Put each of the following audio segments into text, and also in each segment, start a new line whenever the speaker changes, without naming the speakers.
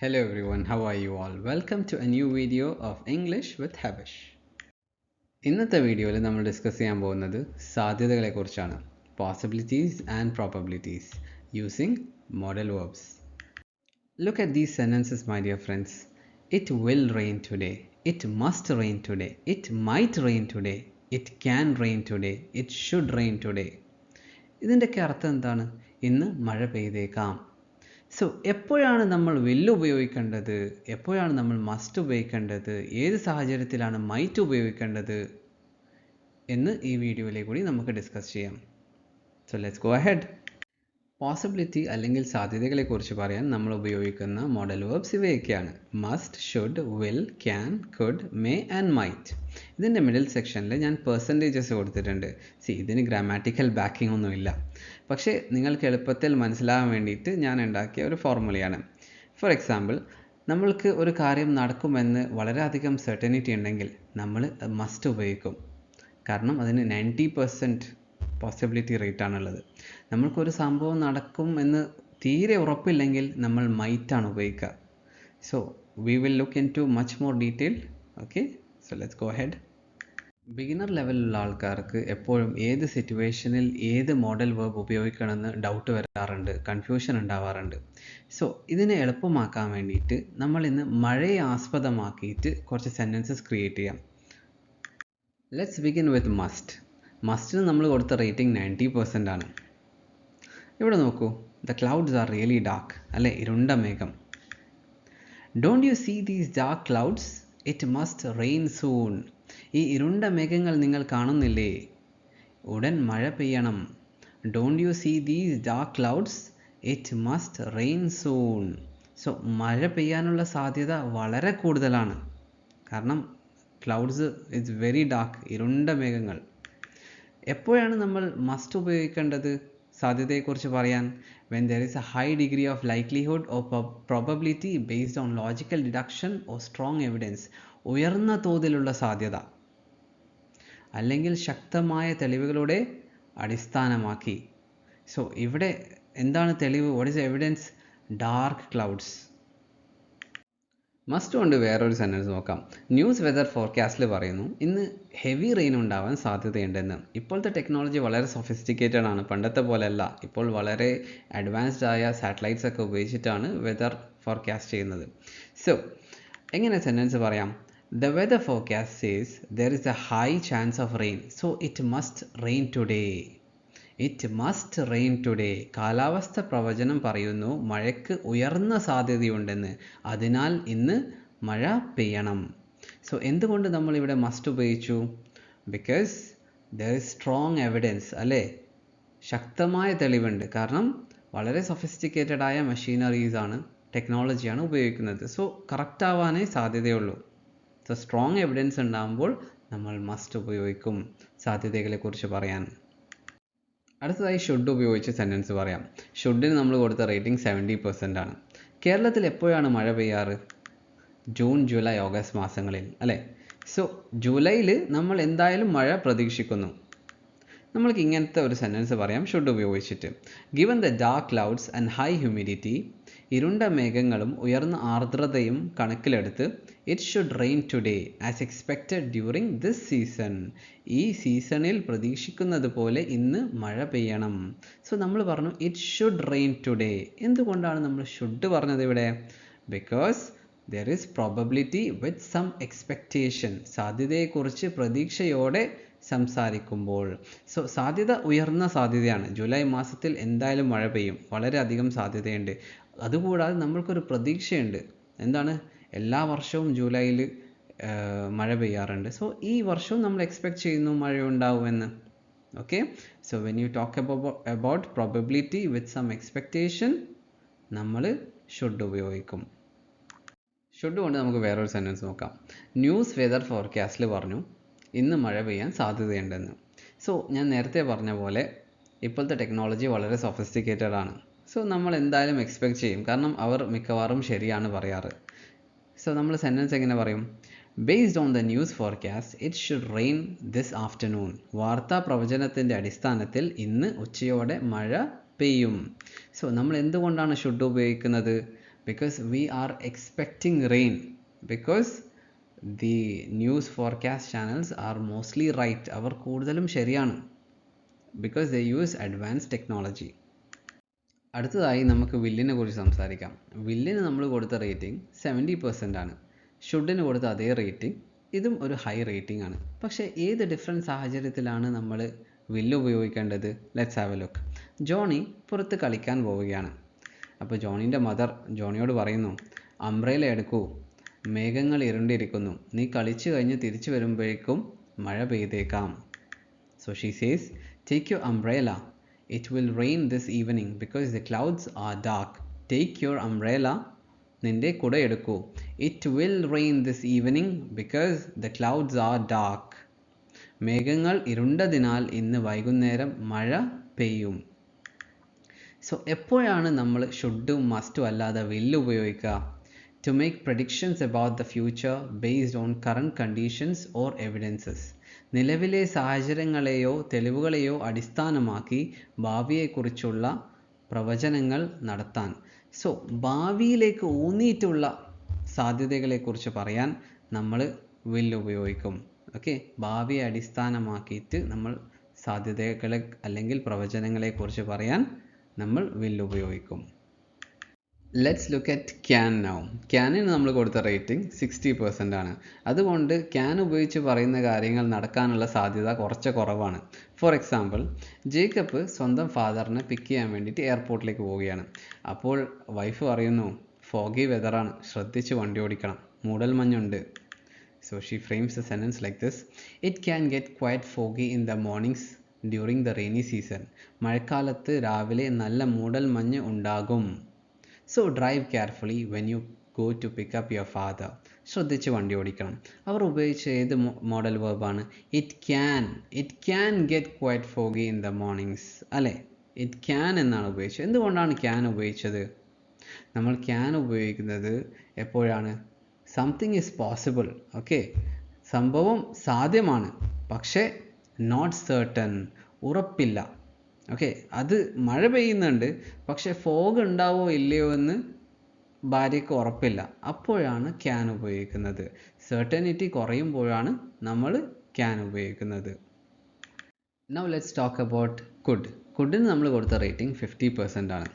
Hello everyone, how are you all? Welcome to a new video of English with Habish. ഇന്നത്തെ വീഡിയോയിൽ നമ്മൾ discuss ചെയ്യാൻ പോകുന്നത് സാധ്യതകളെക്കുറിച്ചാണ്. Possibilities and probabilities using modal verbs. Look at these sentences, my dear friends. It will rain today. It must rain today. It might rain today. It can rain today. It should rain today. ഇതിൻ്റെയൊക്കെ അർത്ഥം എന്താണ്? ഇന്ന് മഴ പെയ്തേക്കാം. So എപ്പോഴാണ് നമ്മൾ will ഉപയോഗിക്കേണ്ടത്, എപ്പോഴാണ് നമ്മൾ മസ്റ്റ് ഉപയോഗിക്കേണ്ടത്, ഏത് സാഹചര്യത്തിലാണ് മൈറ്റ് ഉപയോഗിക്കേണ്ടത് എന്ന് ഈ വീഡിയോയിലേക്ക് കൂടി നമുക്ക് ഡിസ്കസ് ചെയ്യാം. So let's go ahead. Possibility അല്ലെങ്കിൽ സാധ്യതകളെക്കുറിച്ച് പറയാൻ നമ്മൾ ഉപയോഗിക്കുന്ന മോഡൽ വെർബ്സ് ഇവയൊക്കെയാണ്: must, should, will, can, could, may and might. ഇതിൻ്റെ മിഡിൽ സെക്ഷനിൽ ഞാൻ പെർസെൻറ്റേജസ് കൊടുത്തിട്ടുണ്ട്. ഇതിന് ഗ്രാമാറ്റിക്കൽ ബാക്കിംഗ് ഒന്നുമില്ല, പക്ഷേ നിങ്ങൾക്ക് എളുപ്പത്തിൽ മനസ്സിലാകാൻ വേണ്ടിയിട്ട് ഞാൻ ഉണ്ടാക്കിയ ഒരു ഫോർമുലയാണ്. ഫോർ എക്സാമ്പിൾ, നമ്മൾക്ക് ഒരു കാര്യം നടക്കുമെന്ന് വളരെയധികം സെർട്ടനിറ്റി ഉണ്ടെങ്കിൽ നമ്മൾ മസ്റ്റ് ഉപയോഗിക്കും. കാരണം അതിന് 90% പോസിബിലിറ്റി റേറ്റ് ആണുള്ളത്. നമ്മൾക്കൊരു സംഭവം നടക്കും എന്ന് തീരെ ഉറപ്പില്ലെങ്കിൽ നമ്മൾ മൈറ്റാണ് ഉപയോഗിക്കുക. So we will look into much more detail. Okay, so let's go ahead. Beginner ലെവലിലുള്ള ആൾക്കാർക്ക് എപ്പോഴും ഏത് സിറ്റുവേഷനിൽ ഏത് മോഡൽ വെർബ് ഉപയോഗിക്കണമെന്ന് ഡൗട്ട് വരാറുണ്ട്, കൺഫ്യൂഷൻ ഉണ്ടാവാറുണ്ട്. സോ ഇതിനെ എളുപ്പമാക്കാൻ വേണ്ടിയിട്ട് നമ്മൾ ഇന്ന് മഴയെ ആസ്പദമാക്കിയിട്ട് കുറച്ച് സെൻറ്റൻസസ് ക്രിയേറ്റ് ചെയ്യാം. Let's begin with must. മസ്റ്റിന് നമ്മൾ കൊടുത്ത റേറ്റിംഗ് 90% ആണ്. ഇവിടെ നോക്കൂ, the clouds are really dark, അല്ലേ? ഇരുണ്ട മേഘം. Don't you see these dark clouds? It must rain soon. ഈ ഇരുണ്ട മേഘങ്ങൾ നിങ്ങൾ കാണുന്നില്ലേ? ഉടൻ മഴ പെയ്യണം. Don't you see these dark clouds? It must rain soon. So മഴ പെയ്യാനുള്ള സാധ്യത വളരെ കൂടുതലാണ്. കാരണം ക്ലൗഡ്സ് ഇറ്റ്സ് വെരി ഡാർക്ക്, ഇരുണ്ട മേഘങ്ങൾ. എപ്പോഴാണ് നമ്മൾ മസ്റ്റ് ഉപയോഗിക്കേണ്ടത് സാധ്യതയെക്കുറിച്ച് പറയാൻ? When there is A high degree of likelihood or probability based on logical deduction or strong evidence. ഉയർന്ന തോതിലുള്ള സാധ്യത അല്ലെങ്കിൽ ശക്തമായ തെളിവുകളുടെ അടിസ്ഥാനമാക്കി. സോ ഇവിടെ എന്താണ് തെളിവ്? What is evidence? Dark clouds. Must കൊണ്ട് വേറൊരു സെൻറ്റൻസ് നോക്കാം. ന്യൂസ് വെതർ ഫോർകാസ്റ്റിൽ പറയുന്നു ഇന്ന് ഹെവി റെയിൻ ഉണ്ടാവാൻ സാധ്യതയുണ്ടെന്ന്. ഇപ്പോഴത്തെ ടെക്നോളജി വളരെ സൊഫിസ്റ്റിക്കേറ്റഡ് ആണ്, പണ്ടത്തെ പോലെയല്ല. ഇപ്പോൾ വളരെ അഡ്വാൻസ്ഡ് ആയ സാറ്റലൈറ്റ്സ് ഒക്കെ ഉപയോഗിച്ചിട്ടാണ് വെതർ ഫോർകാസ്റ്റ് ചെയ്യുന്നത്. സോ എങ്ങനെ സെൻറ്റൻസ് പറയാം? The weather forecast says there is a high chance of rain, so it must rain today. It must rain today. കാലാവസ്ഥ പ്രവചനം പറയുന്നു മഴയ്ക്ക് ഉയർന്ന സാധ്യതയുണ്ടെന്ന്, അതിനാൽ ഇന്ന് മഴ പെയ്യണം. സോ എന്തുകൊണ്ട് നമ്മൾ ഇവിടെ മസ്റ്റ് ഉപയോഗിച്ചു? Because there is strong evidence, അല്ലേ? ശക്തമായ തെളിവുണ്ട്. കാരണം വളരെ സൊഫിസ്റ്റിക്കേറ്റഡ് ആയ മെഷീനറീസ് ആണ്, ടെക്നോളജിയാണ് ഉപയോഗിക്കുന്നത്. സോ കറക്റ്റ് ആവാനേ സാധ്യതയുള്ളൂ. സോ സ്ട്രോങ് എവിഡൻസ് ഉണ്ടാകുമ്പോൾ നമ്മൾ മസ്റ്റ് ഉപയോഗിക്കും സാധ്യതകളെക്കുറിച്ച് പറയാൻ. അടുത്തതായി ഷുഡ് ഉപയോഗിച്ച് സെൻറ്റൻസ് പറയാം. ഷുഡിന് നമ്മൾ കൊടുത്ത റേറ്റിംഗ് 70% ആണ്. കേരളത്തിൽ എപ്പോഴാണ് മഴ പെയ്യാറ്? ജൂൺ, ജൂലൈ, ഓഗസ്റ്റ് മാസങ്ങളിൽ, അല്ലേ? സോ ജൂലൈയിൽ നമ്മൾ എന്തായാലും മഴ പ്രതീക്ഷിക്കുന്നു. നമ്മൾക്ക് ഇങ്ങനത്തെ ഒരു സെൻറ്റൻസ് പറയാം ഷുഡ് ഉപയോഗിച്ചിട്ട്. Given the dark clouds and high humidity, ഇരുണ്ട മേഘങ്ങളും ഉയർന്ന ആർദ്രതയും കണക്കിലെടുത്ത് it should rain today as expected during this season. ഈ സീസണിൽ പ്രതീക്ഷിക്കുന്നത് പോലെ ഇന്ന് മഴ പെയ്യണം. സോ നമ്മൾ പറഞ്ഞു ഇറ്റ് ഷുഡ് റെയിൻ ടുഡേ. എന്തുകൊണ്ടാണ് നമ്മൾ ഷുഡ് പറഞ്ഞത് ഇവിടെ? Because there is probability with some expectation. സാധ്യതയെക്കുറിച്ച് പ്രതീക്ഷയോടെ സംസാരിക്കുമ്പോൾ. സോ സാധ്യത ഉയർന്ന സാധ്യതയാണ്. ജൂലൈ മാസത്തിൽ എന്തായാലും മഴ പെയ്യും, വളരെയധികം സാധ്യതയുണ്ട്. അതുകൂടാതെ നമ്മൾക്കൊരു പ്രതീക്ഷയുണ്ട്. എന്താണ്? എല്ലാ വർഷവും ജൂലൈയിൽ മഴ പെയ്യാറുണ്ട്. സോ ഈ വർഷവും നമ്മൾ എക്സ്പെക്റ്റ് ചെയ്യുന്നു മഴയുണ്ടാവുമെന്ന്. Okay, so when you talk about probability with some expectation നമ്മൾ ഷുഡ് ഉപയോഗിക്കും. ഷുഡ് കൊണ്ട് നമുക്ക് വേറൊരു സെൻറ്റൻസ് നോക്കാം. ന്യൂസ് വെതർ ഫോർകാസ്റ്റിൽ പറഞ്ഞു ഇന്ന് മഴ പെയ്യാൻ സാധ്യതയുണ്ടെന്ന്. സോ ഞാൻ നേരത്തെ പറഞ്ഞ പോലെ ഇപ്പോഴത്തെ ടെക്നോളജി വളരെ സൊഫിസ്റ്റിക്കേറ്റഡ് ആണ്. സോ നമ്മൾ എന്തായാലും എക്സ്പെക്റ്റ് ചെയ്യും, കാരണം അവർ മിക്കവാറും ശരിയാണ് പറയാറ്. സോ നമ്മൾ സെൻറ്റൻസ് എങ്ങനെ പറയും? Based on the news forecast it should rain this afternoon. വാർത്താ പ്രവചനത്തിൻ്റെ അടിസ്ഥാനത്തിൽ ഇന്ന് ഉച്ചയോടെ മഴ പെയ്യും. സോ നമ്മൾ എന്തുകൊണ്ടാണ് ഷുഡ് ഉപയോഗിക്കുന്നത്? because we are expecting rain, because the news forecast channels are mostly right, അവർ കൂടുതലും ശരിയാണ്, because they use advanced technology. അടുത്തതായി നമുക്ക് വില്ലിനെ കുറിച്ച് സംസാരിക്കാം. വില്ലിന് നമ്മൾ കൊടുത്ത റേറ്റിംഗ് 70% ആണ്. ഷുഡിന് കൊടുത്ത അതേ റേറ്റിംഗ്, ഇതും ഒരു ഹൈ റേറ്റിംഗ് ആണ്. പക്ഷേ ഏത് ഡിഫറെൻറ്റ് സാഹചര്യത്തിലാണ് നമ്മൾ വില്ല് ഉപയോഗിക്കേണ്ടത്? Let's have a look. Johnny പുറത്ത് കളിക്കാൻ പോവുകയാണ്. അപ്പോൾ ജോണീൻ്റെ മദർ ജോണിയോട് പറയുന്നു, അംബ്രേല എടുക്കൂ, മേഘങ്ങൾ ഇരുണ്ടിരിക്കുന്നു, നീ കളിച്ചു കഴിഞ്ഞ് തിരിച്ചു വരുമ്പോഴേക്കും മഴ പെയ്തേക്കാം. So she says, take your umbrella, it will rain this evening because the clouds are dark. Take your umbrella, നിന്റെ കുട എടുക്കൂ, it will rain this evening because the clouds are dark. മേഘങ്ങൾ ഇരുണ്ടതിനാൽ ഇന്ന് വൈകുന്നേരം മഴ പെയ്യും. സോ എപ്പോഴാണ് നമ്മൾ ഷുഡും മസ്റ്റും അല്ലാതെ വില്ല് ഉപയോഗിക്കുക? To make predictions about the future based on current conditions or evidences. നിലവിലെ സാഹചര്യങ്ങളെയോ തെളിവുകളെയോ അടിസ്ഥാനമാക്കി ഭാവിയെക്കുറിച്ചുള്ള പ്രവചനങ്ങൾ നടത്താൻ. സോ ഭാവിയിലേക്ക് ഊന്നിയിട്ടുള്ള സാധ്യതകളെക്കുറിച്ച് പറയാൻ നമ്മൾ വില്ല് ഉപയോഗിക്കും. ഓക്കെ, ഭാവിയെ അടിസ്ഥാനമാക്കിയിട്ട് നമ്മൾ സാധ്യതകളെ അല്ലെങ്കിൽ പ്രവചനങ്ങളെക്കുറിച്ച് പറയാൻ നമ്മൾ വില്ല് ഉപയോഗിക്കും. Let's look at can now. ക്യാനിന് നമ്മൾ കൊടുത്ത റേറ്റിംഗ് 60% ആണ്. അതുകൊണ്ട് ക്യാൻ ഉപയോഗിച്ച് പറയുന്ന കാര്യങ്ങൾ നടക്കാനുള്ള സാധ്യത കുറച്ച് കുറവാണ്. ഫോർ എക്സാമ്പിൾ, ജേക്കബ് സ്വന്തം ഫാദറിനെ പിക്ക് ചെയ്യാൻ വേണ്ടിയിട്ട് എയർപോർട്ടിലേക്ക് പോവുകയാണ്. അപ്പോൾ വൈഫ് പറയുന്നു, ഫോഗി വെതറാണ്, ശ്രദ്ധിച്ച് വണ്ടി ഓടിക്കണം, മൂടൽ മഞ്ഞുണ്ട്. So she frames the sentence like this: It can get quite foggy in the mornings during the rainy season. മഴക്കാലത്ത് രാവിലെ നല്ല മൂടൽ മഞ്ഞ് ഉണ്ടാകും. So drive carefully when you go to pick up your father. ശ്രദ്ധിച്ച് വണ്ടി ഓടിക്കണം. അവർ ഉപയോഗിച്ച ഏത് മോഡൽ വെർബാണ്? It can get quite foggy in the mornings അല്ലേ? ഇറ്റ് ക്യാൻ എന്നാണ് ഉപയോഗിച്ചത്. എന്തുകൊണ്ടാണ് ക്യാൻ ഉപയോഗിച്ചത്? നമ്മൾ ക്യാൻ ഉപയോഗിക്കുന്നത് എപ്പോഴാണ്? Something is possible. ഓക്കെ, സംഭവം സാധ്യമാണ്, പക്ഷേ നോട്ട് സർട്ടൻ, ഉറപ്പില്ല. ഓക്കെ, അത് മഴ പെയ്യുന്നുണ്ട്, പക്ഷെ ഫോഗ് ഉണ്ടാവോ ഇല്ലയോ എന്ന് ഭാര്യയ്ക്ക് ഉറപ്പില്ല. അപ്പോഴാണ് ക്യാൻ ഉപയോഗിക്കുന്നത്. സർട്ടനിറ്റി കുറയുമ്പോഴാണ് നമ്മൾ ക്യാൻ ഉപയോഗിക്കുന്നത്. Now let's talk about could. Couldന് നമ്മൾ കൊടുത്ത റേറ്റിംഗ് 50% ആണ്.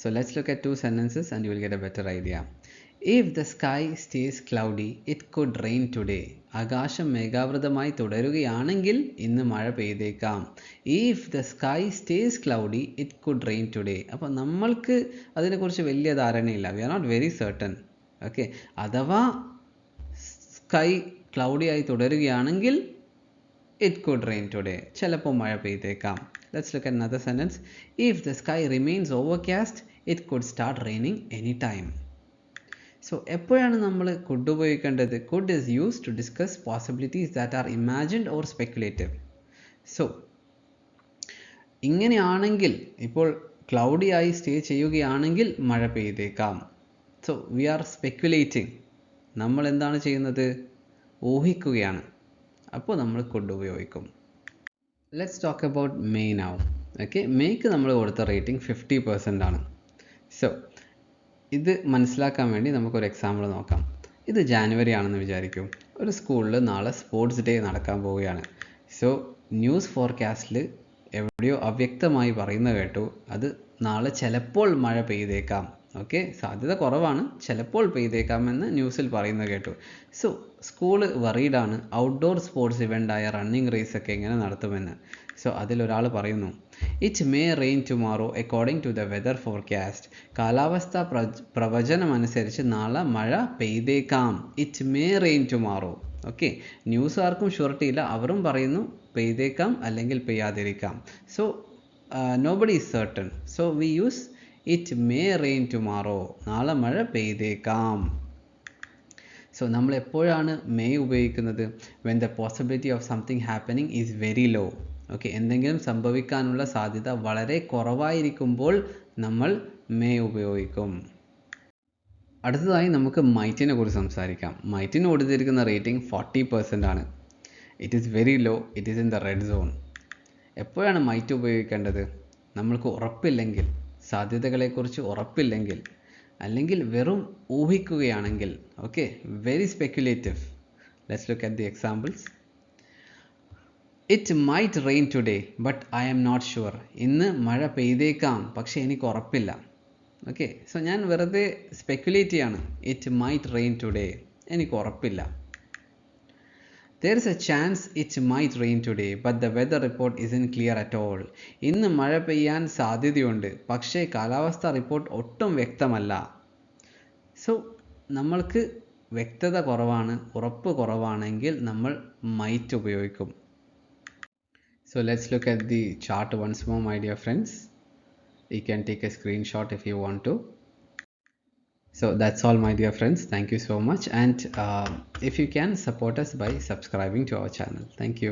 So let's look at two sentences and you will get a better idea. If the sky stays cloudy, it could rain today. ആകാശം മേഘാവൃതമായി തുടരുകയാണെങ്കിൽ ഇന്ന് മഴ പെയ്തേക്കാം. If the sky stays cloudy, it could rain today. അപ്പോൾ നമ്മൾക്ക് അതിനെക്കുറിച്ച് വലിയ ധാരണയില്ല. We are not very certain. Okay, അഥവാ sky cloudy ആയി തുടരുകയാണെങ്കിൽ it could rain today. ചിലപ്പോൾ മഴ പെയ്തേക്കാം. Let's look at another sentence. If the sky remains overcast, it could start raining anytime. So എപ്പോഴാണ് നമ്മൾ could ഉപയോഗിക്കേണ്ടത്? Could is used to discuss possibilities that are imagined or speculative. So ഇങ്ങനെയാണെങ്കിൽ, ഇപ്പോൾ cloudy ആയി stay ചെയ്യുകയാണെങ്കിൽ മഴ പെയ്തേക്കാം. So we are speculating. നമ്മൾ എന്താണ് ചെയ്യുന്നത്? ഊഹിക്കുകയാണ്. അപ്പോൾ നമ്മൾ could ഉപയോഗിക്കും. Let's talk about May now. Okay, Mayക്ക് നമ്മൾ കൊടുത്ത റേറ്റിംഗ് 50% ആണ്. So ഇത് മനസ്സിലാക്കാൻ വേണ്ടി നമുക്കൊരു എക്സാമ്പിൾ നോക്കാം. ഇത് ജാനുവരി ആണെന്ന് വിചാരിക്കും. ഒരു സ്കൂളിൽ നാളെ സ്പോർട്സ് ഡേ നടക്കാൻ പോവുകയാണ്. സോ ന്യൂസ് ഫോർകാസ്റ്റിൽ എവിടെയോ അവ്യക്തമായി പറയുന്നത് കേട്ടു, അത് നാളെ ചിലപ്പോൾ മഴ പെയ്തേക്കാം. ഓക്കെ, സാധ്യത കുറവാണ്, ചിലപ്പോൾ പെയ്തേക്കാമെന്ന് ന്യൂസിൽ പറയുന്നത് കേട്ടു. സോ സ്കൂള് വറീഡാണ്. ഔട്ട്ഡോർ സ്പോർട്സ് ഇവൻ്റായ റണ്ണിങ് റേസ് ഒക്കെ എങ്ങനെ നടത്തുമെന്ന്. സോ അതിലൊരാൾ പറയുന്നു, it may rain tomorrow according to the weather forecast. കാലാവസ്ഥ പ്രവചനമനുസരിച്ച് നാളെ മഴ പെയ്തേക്കാം. It may rain tomorrow. Okay, ന്യൂസുകാർക്കും ഷുവർട്ടി ഇല്ല, അവരും പറയുന്നു പെയ്തേക്കാം അല്ലെങ്കിൽ പെയ്യാതിരിക്കാം. So nobody is certain. So we use it may rain tomorrow. നാളെ മഴ പെയ്തേക്കാം. സോ നമ്മൾ എപ്പോഴാണ് മേ ഉപയോഗിക്കുന്നത്? When the possibility of something happening is very low. Okay, എന്തെങ്കിലും സംഭവിക്കാനുള്ള സാധ്യത വളരെ കുറവായിരിക്കുമ്പോൾ നമ്മൾ മേ ഉപയോഗിക്കും. അടുത്തതായി നമുക്ക് മൈറ്റിനെ കുറിച്ച് സംസാരിക്കാം. മൈറ്റിന് കൊടുത്തിരിക്കുന്ന റേറ്റിംഗ് 40% ആണ്. It is very low, it is in the red zone. എപ്പോഴാണ് മൈറ്റ് ഉപയോഗിക്കേണ്ടത്? നമ്മൾക്ക് ഉറപ്പില്ലെങ്കിൽ, സാധ്യതകളെക്കുറിച്ച് ഉറപ്പില്ലെങ്കിൽ, അല്ലെങ്കിൽ വെറും ഊഹിക്കുകയാണെങ്കിൽ. Okay, very speculative. Let's look at the examples. It might rain today but I am not sure. ഇന്ന് മഴ പെയ്തേക്കാം, പക്ഷെ എനിക്ക് ഉറപ്പില്ല. ഓക്കെ, സോ ഞാൻ വെറുതെ സ്പെക്കുലേറ്റ് ചെയ്യാണ്. ഇറ്റ് മൈറ്റ് റെയിൻ ടുഡേ, എനിക്ക് ഉറപ്പില്ല. There is a chance it might rain today, but the weather report isn't clear at all. ഇന്ന് മഴ പെയ്യാൻ സാധ്യതയുണ്ട്, പക്ഷേ കാലാവസ്ഥ റിപ്പോർട്ട് ഒട്ടും വ്യക്തമല്ല. സോ നമ്മൾക്ക് വ്യക്തത കുറവാണ്, ഉറപ്പ് കുറവാണെങ്കിൽ നമ്മൾ മൈറ്റ് ഉപയോഗിക്കും. So let's look at the chart once more, my dear friends. You can take a screenshot if you want to. So that's all, my dear friends. Thank you so much, and if you can support us by subscribing to our channel. Thank you.